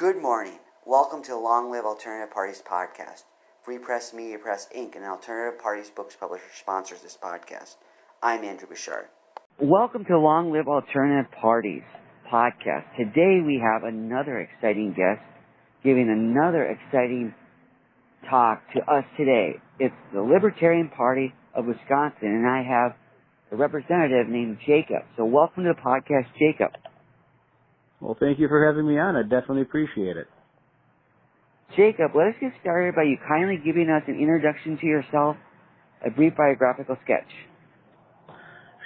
Good morning. Welcome to the Long Live Alternative Parties podcast. Free Press Media Press Inc., an alternative parties books publisher, sponsors this podcast. I'm Andrew Bouchard. Welcome to Long Live Alternative Parties podcast. Today we have another exciting guest giving another exciting talk to us today. It's the Libertarian Party of Wisconsin, and I have a representative named Jacob. So welcome to the podcast, Jacob. Well, thank you for having me on. I definitely appreciate it. Jacob, let us get started by you kindly giving us an introduction to yourself, a brief biographical sketch.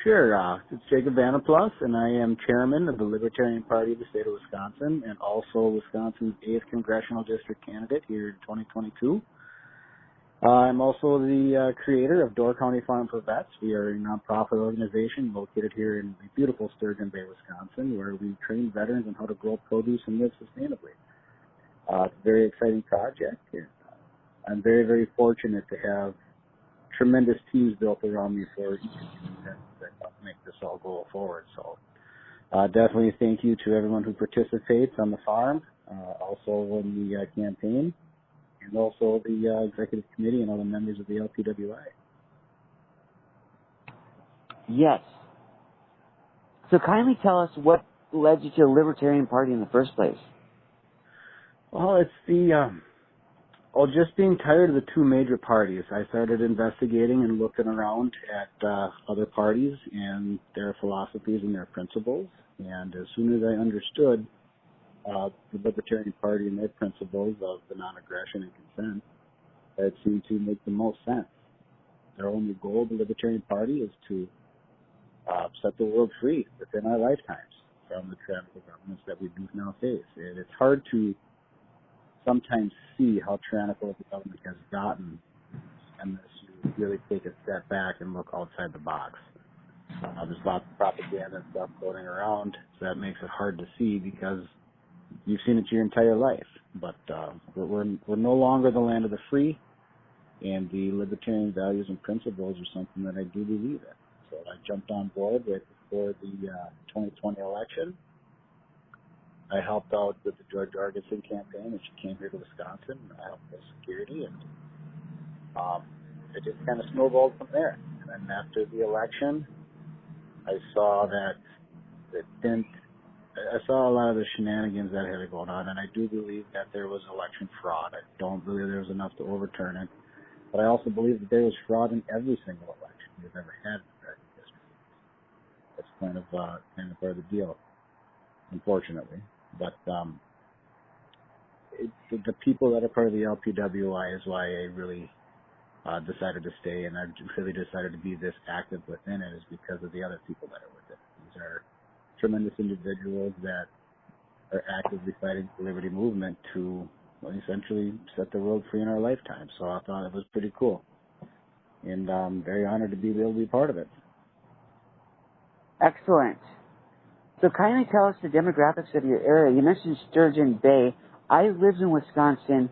Sure. It's Jacob Vanderplus, and I am chairman of the Libertarian Party of the state of Wisconsin and also Wisconsin's 8th Congressional District candidate here in 2022. I'm also the creator of Door County Farm for Vets. We are a nonprofit organization located here in the beautiful Sturgeon Bay, Wisconsin, where we train veterans on how to grow produce and live sustainably. It's a very exciting project. I'm very, very fortunate to have tremendous teams built around me for each of these that help make this all go forward. So definitely thank you to everyone who participates on the farm, also in the campaign, and also the executive committee and all the members of the LPWA. Yes. So kindly tell us what led you to the Libertarian Party in the first place. Well, it's the just being tired of the two major parties. I started investigating and looking around at other parties and their philosophies and their principles. And as soon as I understood the Libertarian Party and their principles of the non-aggression and consent, it seemed to make the most sense. Their only goal, the Libertarian Party, is to set the world free within our lifetimes from the tyrannical governments that we do now face. And it's hard to sometimes see how tyrannical the government has gotten unless you really take a step back and look outside the box. There's lots of propaganda and stuff floating around, so that makes it hard to see because you've seen it your entire life. But we're no longer the land of the free, and the libertarian values and principles are something that I do believe in. So I jumped on board right before the 2020 election. I helped out with the George Jorgensen campaign, and she came here to Wisconsin. I helped with security, and it just kind of snowballed from there. And then after the election, I saw that I saw a lot of the shenanigans that had going on, and I do believe that there was election fraud. I don't believe there was enough to overturn it, but I also believe that there was fraud in every single election we've ever had in American history. That's kind of part of the deal, unfortunately. But the people that are part of the LPWI is why I really decided to stay, and I really decided to be this active within it is because of the other people that are with it. These are tremendous individuals that are actively fighting the liberty movement to essentially set the world free in our lifetime. So I thought it was pretty cool, and I'm very honored to be able to be part of it. Excellent. So kindly tell us the demographics of your area. You mentioned Sturgeon Bay. I lived in Wisconsin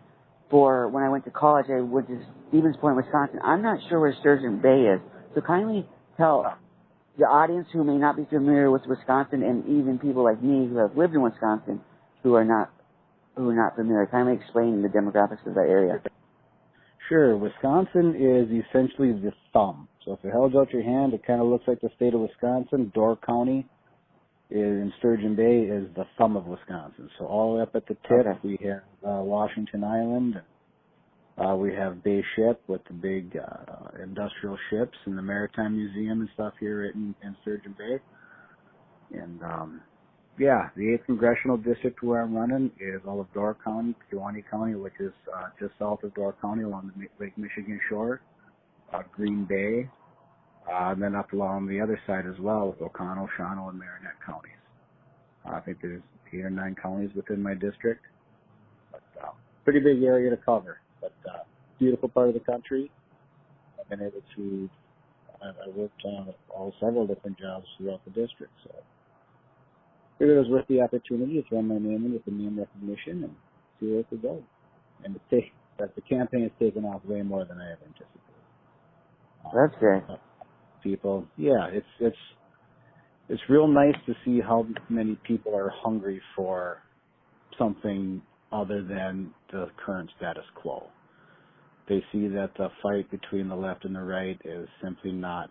when I went to college. I went to Stevens Point, Wisconsin. I'm not sure where Sturgeon Bay is. So kindly tell the audience who may not be familiar with Wisconsin, and even people like me who have lived in Wisconsin who are not familiar, kindly explain the demographics of that area. Sure. Wisconsin is essentially the thumb. So if you held out your hand, it kind of looks like the state of Wisconsin. Door County in Sturgeon Bay is the thumb of Wisconsin. So all the way up at the tip, we have Washington Island. We have Bay Ship with the big industrial ships and the Maritime Museum and stuff here in Sturgeon Bay. And, the 8th Congressional District where I'm running is all of Door County, Kewaunee County, which is just south of Door County along the Lake Michigan shore, Green Bay, and then up along the other side as well with O'Connell, Shawano, and Marinette counties. I think there's 8 or 9 counties within my district. But pretty big area to cover. But beautiful part of the country. I've been able to, I worked on several different jobs throughout the district. So I figured it was worth the opportunity to throw my name in with the name recognition and see where it could go. And the campaign has taken off way more than I ever anticipated. That's great. People, it's real nice to see how many people are hungry for something other than the current status quo. They see that the fight between the left and the right is simply not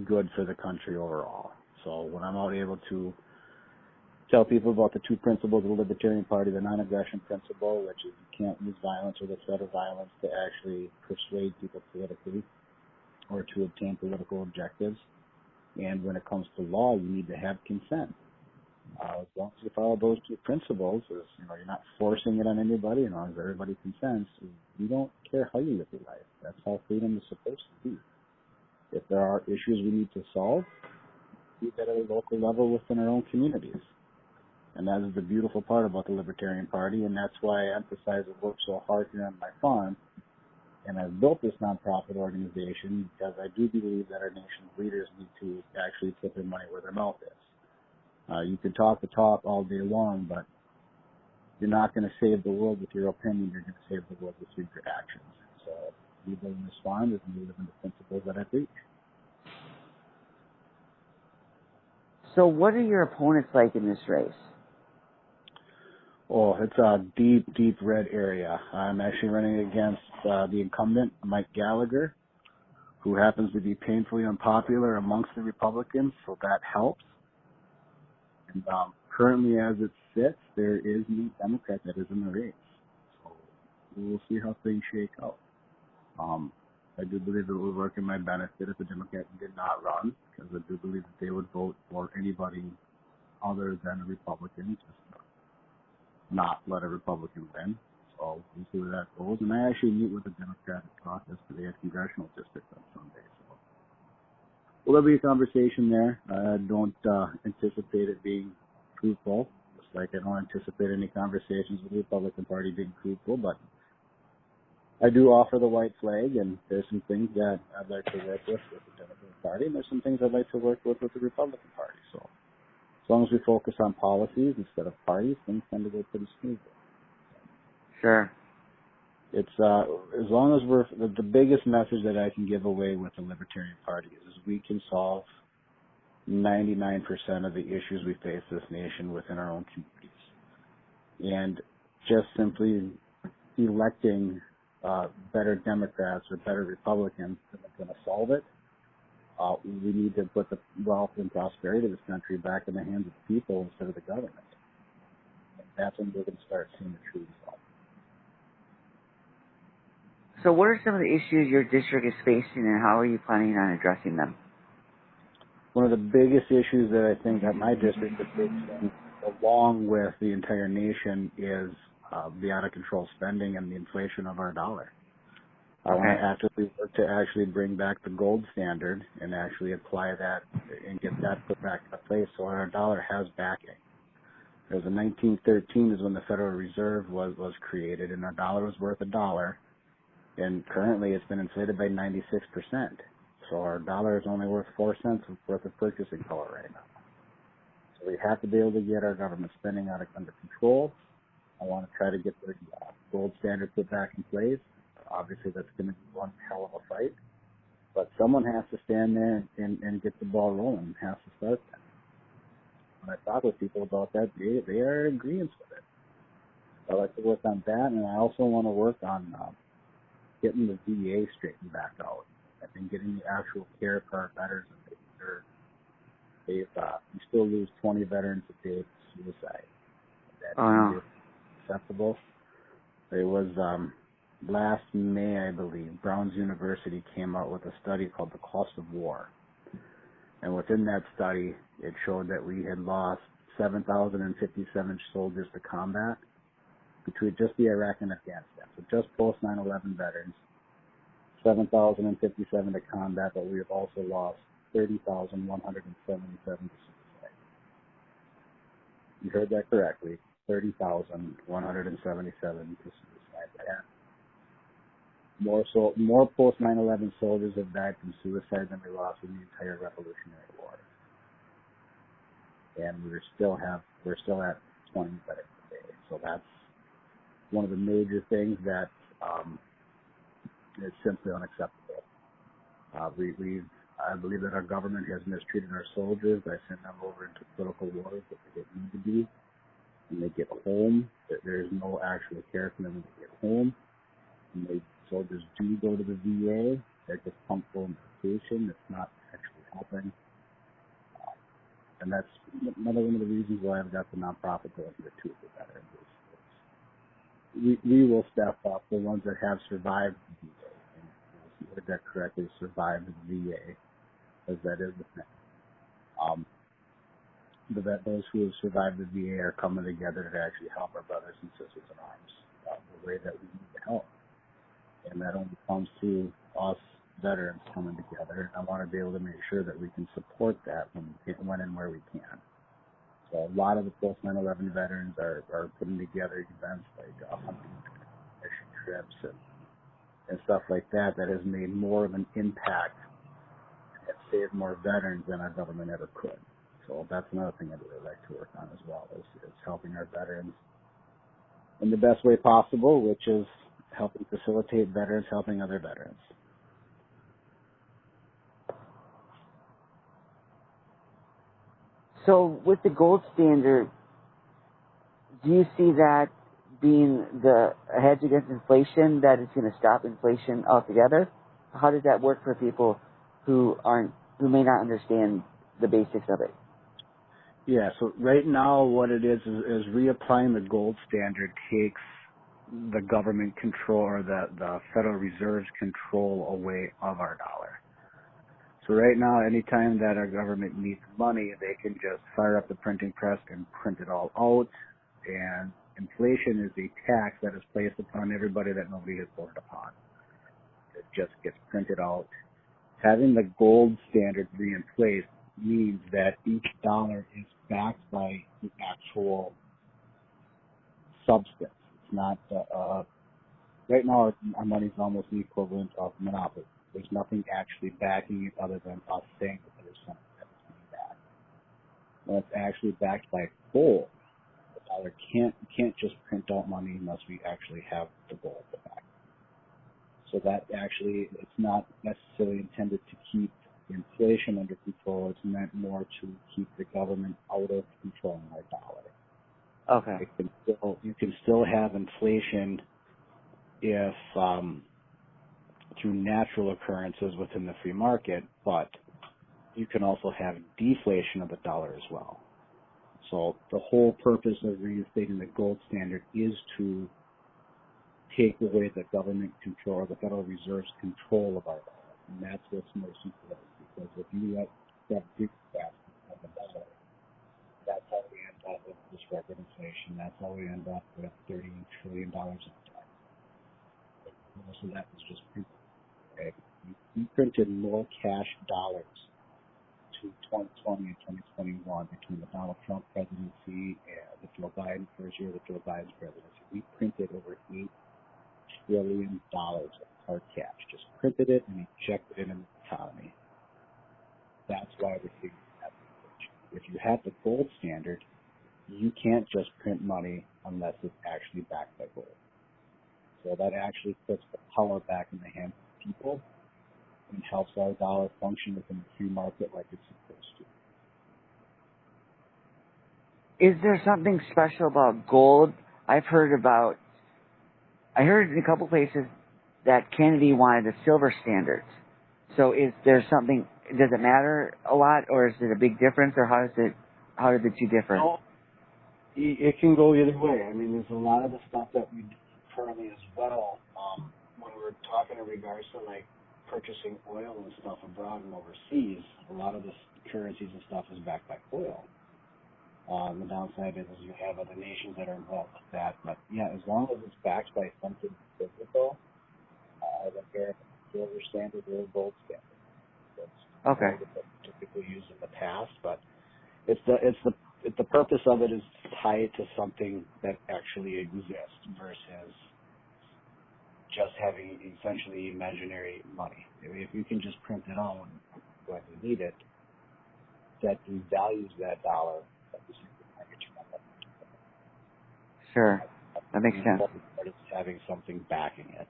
good for the country overall. So when I'm out able to tell people about the two principles of the Libertarian Party, the non-aggression principle, which is you can't use violence or the threat of violence to actually persuade people politically or to obtain political objectives. And when it comes to law, you need to have consent. As long as you follow those two principles, you're not forcing it on anybody, as long as everybody consents, you don't care how you live your life. That's how freedom is supposed to be. If there are issues we need to solve, do that at a local level within our own communities. And that is the beautiful part about the Libertarian Party, and that's why I emphasize and work so hard here on my farm. And I've built this nonprofit organization because I do believe that our nation's leaders need to actually put their money where their mouth is. You can talk the talk all day long, but you're not going to save the world with your opinion. You're going to save the world with your actions. So we live in this farm and we live in the principles that I preach. So what are your opponents like in this race? Oh, it's a deep, deep red area. I'm actually running against the incumbent, Mike Gallagher, who happens to be painfully unpopular amongst the Republicans, so that helps. And currently, as it sits, there is no Democrat that is in the race. So we'll see how things shake out. I do believe it would work in my benefit if the Democrat did not run, because I do believe that they would vote for anybody other than a Republican, just to not let a Republican win. So we'll see where that goes. And I actually meet with the Democratic caucus today at Congressional District on Sunday. So will there be a conversation there? I don't anticipate it being fruitful, just like I don't anticipate any conversations with the Republican Party being fruitful, but I do offer the white flag, and there's some things that I'd like to work with the Democratic Party, and there's some things I'd like to work with the Republican Party. So as long as we focus on policies instead of parties, things tend to go pretty smoothly. Sure. It's as long as we're the biggest message that I can give away with the Libertarian Party is we can solve 99% of the issues we face this nation within our own communities, and just simply electing better Democrats or better Republicans isn't going to solve it. We need to put the wealth and prosperity of this country back in the hands of the people instead of the government. And that's when we're going to start seeing the true result. So what are some of the issues your district is facing, and how are you planning on addressing them? One of the biggest issues that I think that my district is facing, along with the entire nation, is the out-of-control spending and the inflation of our dollar. I want to actively work to actually bring back the gold standard and actually apply that and get that put back into place so our dollar has backing. Because in 1913 is when the Federal Reserve was created, and our dollar was worth $1, and currently it's been inflated by 96%. So our dollar is only worth 4 cents worth of purchasing power right now. So we have to be able to get our government spending under control. I want to try to get the gold standard put back in place. Obviously, that's going to be one hell of a fight. But someone has to stand there and get the ball rolling, has to start that. When I talk with people about that, they are in agreement with it. So I like to work on that, and I also want to work on getting the VA straightened back out. I think getting the actual care for our veterans and making sure we still lose 20 veterans a day to suicide. That's acceptable. It was last May, I believe, Brown's University came out with a study called The Cost of War. And within that study, it showed that we had lost 7,057 soldiers to combat between just the Iraq and Afghanistan. So just post 9/11 veterans, 7,057 to combat, but we have also lost 30,177 to suicide. You heard that correctly, 30,177 to suicide. More post 9/11 soldiers have died from suicide than we lost in the entire Revolutionary War. And we're still at 20 veterans a day. So that's one of the major things that is simply unacceptable. I believe that our government has mistreated our soldiers by sending them over into political wars that they didn't need to be. when they get home, there's no actual care for them when they get home. And soldiers do go to the VA. They're just pumped full of medication. It's not actually helping. And that's another one of the reasons why I've got the nonprofit going here too for veterans. We will step up the ones that have survived the VA. And you heard that correctly, survived the VA, because that is the thing. Those who have survived the VA are coming together to actually help our brothers and sisters in arms the way that we need to help. And that only comes through us veterans coming together. And I want to be able to make sure that we can support that when and where we can. So a lot of the post 9/11 veterans are putting together events like hunting mission trips and stuff like that has made more of an impact and saved more veterans than our government ever could. So that's another thing I'd really like to work on as well, is helping our veterans in the best way possible, which is helping facilitate veterans helping other veterans. So with the gold standard, do you see that being the hedge against inflation, that it's going to stop inflation altogether? How does that work for people who may not understand the basics of it? Yeah, so right now what it is reapplying the gold standard takes the government control or the Federal Reserve's control away of our dollar. So right now, anytime that our government needs money, they can just fire up the printing press and print it all out. And inflation is a tax that is placed upon everybody that nobody has voted upon. It just gets printed out. Having the gold standard in place means that each dollar is backed by the actual substance. It's not, right now our money is almost the equivalent of monopoly. There's nothing actually backing it other than us saying that there's something that is being backed. When it's actually backed by gold, the dollar can't just print out money unless we actually have the gold to back. So that actually, it's not necessarily intended to keep inflation under control. It's meant more to keep the government out of controlling our dollar. Okay. You can still have inflation if through natural occurrences within the free market, but you can also have deflation of the dollar as well. So the whole purpose of reinstating the gold standard is to take away the government control or the Federal Reserve's control of our dollar. And that's what's most important, because if you let that big fast of the dollar, that's how we end up with this record inflation. That's how we end up with $30 trillion of debt. Most of that was just printed. Okay? We printed more cash dollars to 2020 and 2021 between the Donald Trump presidency and the Joe Biden first year of the Joe Biden's presidency. We printed over $8 trillion of hard cash. Just printed it and injected it in the economy. That's why we're seeing that inflation. If you have the gold standard, you can't just print money unless it's actually backed by gold. So that actually puts the power back in the hands of people and helps our dollar function within the free market like it's supposed to. Is there something special about gold? I heard in a couple places that Kennedy wanted a silver standard. So is there something, does it matter a lot, or is it a big difference, or how are the two different? No, it can go either way. I mean, there's a lot of the stuff that we do currently as well, when we're talking in regards to like purchasing oil and stuff abroad and overseas, a lot of the currencies and stuff is backed by oil. The downside is you have other nations that are involved with that. But yeah, as long as it's backed by something physical, I don't care if it's a silver standard or a gold standard. That's Okay. typically used in the past, but the purpose of it is tied to something that actually exists versus just having essentially imaginary money. If you can just print it out when you need it, that devalues that dollar. Sure. That makes sense. Part is having something backing it.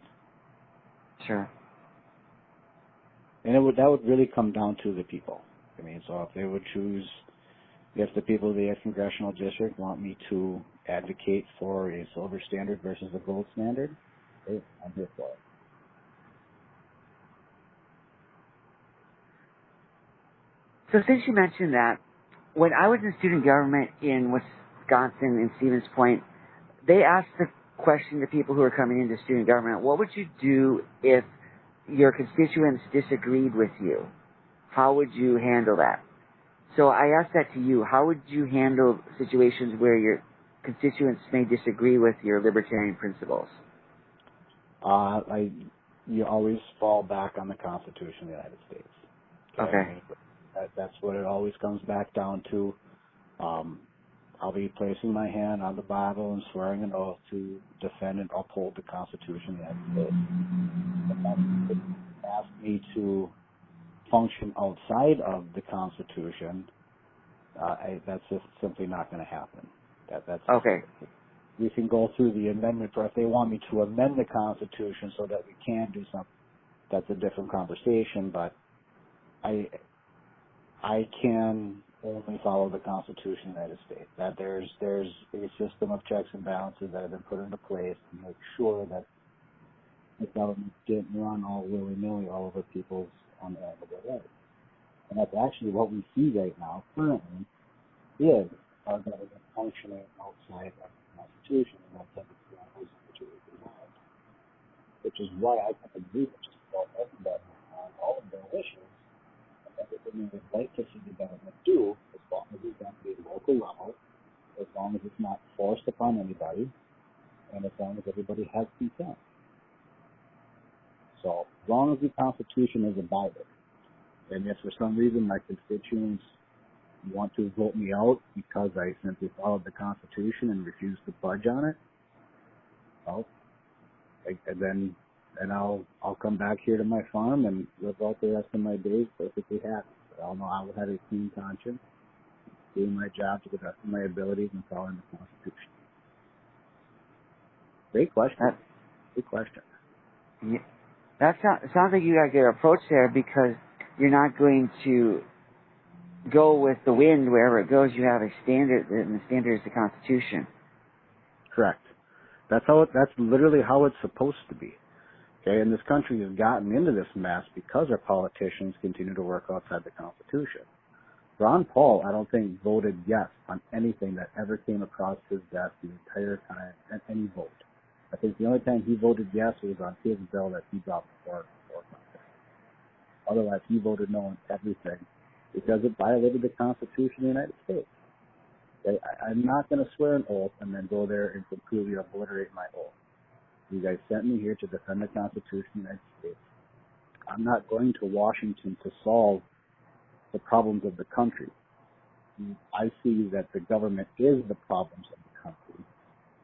Sure. And that would really come down to the people. I mean, so if they would choose, if the people of the Congressional District want me to advocate for a silver standard versus a gold standard, hey, I'm here for it. So since you mentioned that, when I was in student government in Wisconsin, in Stevens Point, they asked the question to people who are coming into student government, what would you do if your constituents disagreed with you? How would you handle that? So I asked that to you. How would you handle situations where your constituents may disagree with your libertarian principles? You always fall back on the Constitution of the United States. Okay. I mean, that's what it always comes back down to. I'll be placing my hand on the Bible and swearing an oath to defend and uphold the Constitution of the United States. If you ask me to function outside of the Constitution, that's just simply not going to happen. That's okay. We can go through the amendment, or if they want me to amend the Constitution so that we can do something, that's a different conversation. But I can only follow the Constitution of the United States. That there's a system of checks and balances that have been put into place to make sure that the government didn't run all willy-nilly all over people's unalienable rights. And that's actually what we see right now currently is our government functioning outside of the Constitution and that's which is why I can agree with just about everybody on all of their wishes and everything they would like to see the government do, as long as it's at the local level, as long as it's not forced upon anybody, and as long as everybody has consent. So, as long as the Constitution is abided, and if for some reason my constituents want to vote me out because I simply followed the Constitution and refused to budge on it, well, and I'll come back here to my farm and live out the rest of my days perfectly happy. But I'll know I will have a clean conscience, doing my job to the best of my abilities and following the Constitution. Great question. Good question. Yeah. That sounds like you got a good approach there because you're not going to go with the wind wherever it goes. You have a standard, and the standard is the Constitution. Correct. That's literally how it's supposed to be. Okay, and this country has gotten into this mess because our politicians continue to work outside the Constitution. Ron Paul, I don't think, voted yes on anything that ever came across his desk the entire time, and any vote. I think the only time he voted yes was on his bill that he brought before Congress. Otherwise, he voted no on everything because it violated the Constitution of the United States. Okay? I'm not going to swear an oath and then go there and completely obliterate my oath. You guys sent me here to defend the Constitution of the United States. I'm not going to Washington to solve the problems of the country. I see that the government is the problems of the country.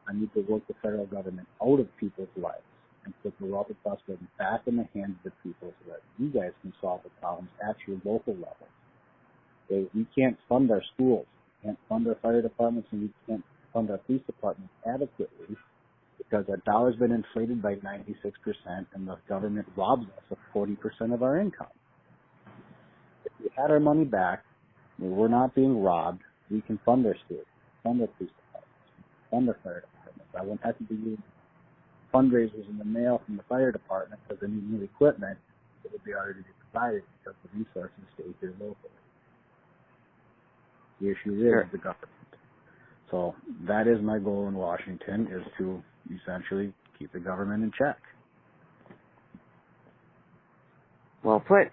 I need to work the federal government out of people's lives and put the wealth of prosperity back in the hands of the people so that you guys can solve the problems at your local level. Okay? We can't fund our schools, we can't fund our fire departments, and we can't fund our police departments adequately because our dollar's been inflated by 96% and the government robs us of 40% of our income. If we had our money back, we were not being robbed, we can fund our schools, fund our police departments, fund our fire departments. I wouldn't have to be using fundraisers in the mail from the fire department because they need new equipment. It would be already provided because the resources stay here locally. The issue is the government. So that is my goal in Washington, is to essentially keep the government in check. Well put.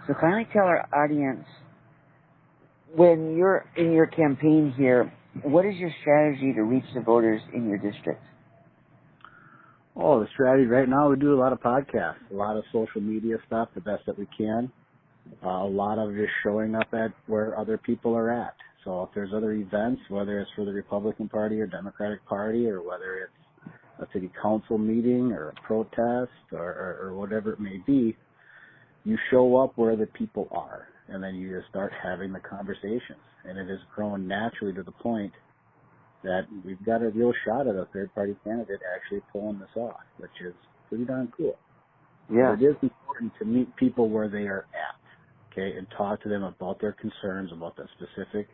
So kindly tell our audience, when you're in your campaign here, what is your strategy to reach the voters in your district? Oh, the strategy right now, we do a lot of podcasts, a lot of social media stuff, the best that we can. A lot of just showing up at where other people are at. So if there's other events, whether it's for the Republican Party or Democratic Party, or whether it's a city council meeting or a protest or whatever it may be, you show up where the people are, and then you just start having the conversations. And it has grown naturally to the point that we've got a real shot at a third-party candidate actually pulling this off, which is pretty darn cool. Yeah. But it is important to meet people where they are at, okay, and talk to them about their concerns, about the specific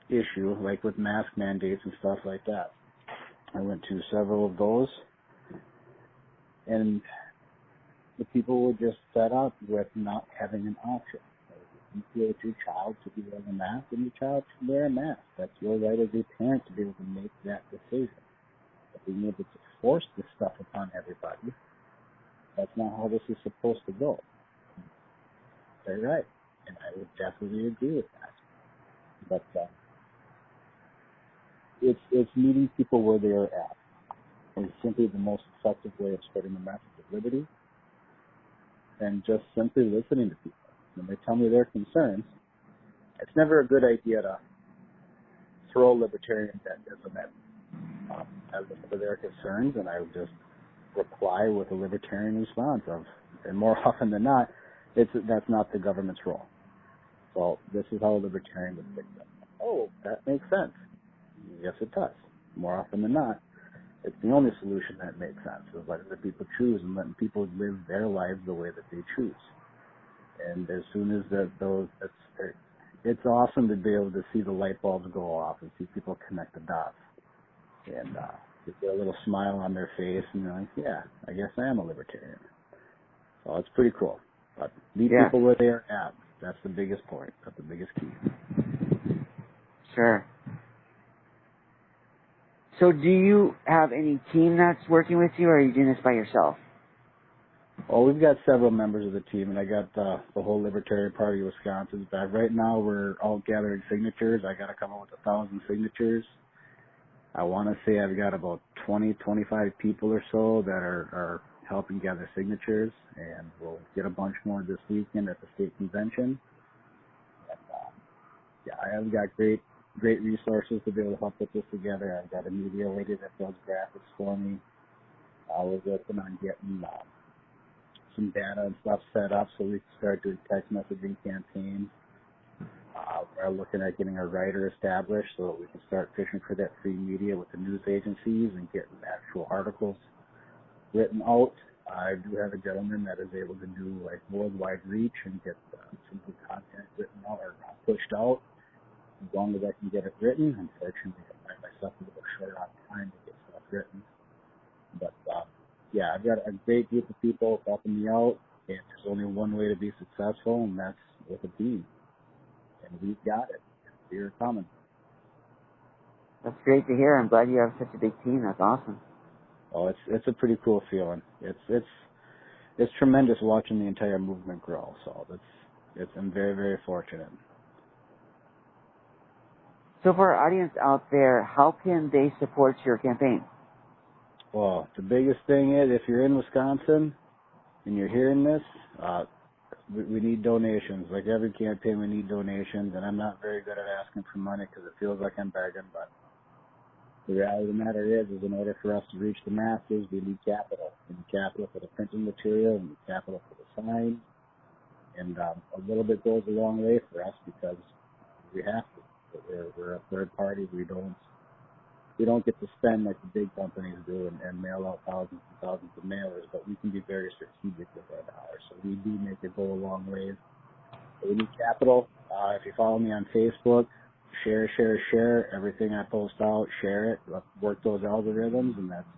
issue, like with mask mandates and stuff like that. I went to several of those, and the people were just fed up with not having an option. You feel it's your child to be wearing a mask, and your child should wear a mask. That's your right as a parent to be able to make that decision. But being able to force this stuff upon everybody, that's not how this is supposed to go. They're right, and I would definitely agree with that. But it's meeting people where they are at. And it's simply the most effective way of spreading the message of liberty, and just simply listening to people. When they tell me their concerns, it's never a good idea to throw libertarians at them. I listen to their concerns, and I would just reply with a libertarian response of, and more often than not, that's not the government's role. So this is how a libertarian would fix it. Oh, that makes sense. Yes, it does. More often than not, it's the only solution that makes sense, is letting the people choose and letting people live their lives the way that they choose. And as soon as it's awesome to be able to see the light bulbs go off and see people connect the dots. And get a little smile on their face, and they're like, yeah, I guess I am a libertarian. So it's pretty cool. But meet people where they are at. That's the biggest point. That's the biggest key. Sure. So do you have any team that's working with you, or are you doing this by yourself? Well, we've got several members of the team, and I got the whole Libertarian Party of Wisconsin's back. Right now, we're all gathering signatures. I got to come up with 1,000 signatures. I want to say I've got about 20, 25 people or so that are helping gather signatures, and we'll get a bunch more this weekend at the state convention. And, I've got great resources to be able to help put this together. I've got a media lady that does graphics for me. We're working on getting some data and stuff set up so we can start doing text messaging campaigns. We're looking at getting a writer established so that we can start fishing for that free media with the news agencies and getting actual articles written out. I do have a gentleman that is able to do like worldwide reach and get some good content written out or pushed out. As long as I can get it written, unfortunately, I find myself a little short on time to get stuff written. But I've got a great group of people helping me out, and there's only one way to be successful, and that's with a team. And we've got it. We're coming. That's great to hear. I'm glad you have such a big team. That's awesome. Oh, it's a pretty cool feeling. It's tremendous watching the entire movement grow. So I'm very, very fortunate. So for our audience out there, how can they support your campaign? Well, the biggest thing is if you're in Wisconsin and you're hearing this, we need donations. Like every campaign, we need donations, and I'm not very good at asking for money because it feels like I'm begging, but the reality of the matter is in order for us to reach the masses, we need capital. We need capital for the printing material, we need capital for the signs, and a little bit goes a long way for us because we have to. We're a third party. We don't get to spend like the big companies do and mail out thousands and thousands of mailers, but we can be very strategic with our dollars. So we do make it go a long ways. So we need capital. If you follow me on Facebook, share everything I post out, share it, work those algorithms, and that's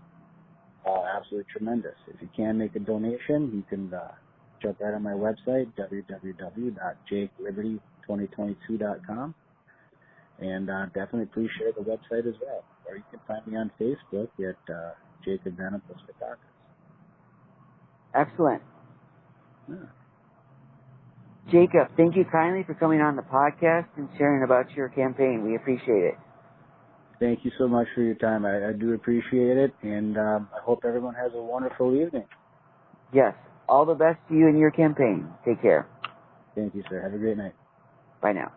absolutely tremendous. If you can make a donation, you can jump right on my website, www.jakeliberty2022.com. And definitely please share the website as well. Or you can find me on Facebook at Jacob Vanapos Photography. Excellent. Yeah. Jacob, thank you kindly for coming on the podcast and sharing about your campaign. We appreciate it. Thank you so much for your time. I do appreciate it, and I hope everyone has a wonderful evening. Yes. All the best to you and your campaign. Take care. Thank you, sir. Have a great night. Bye now.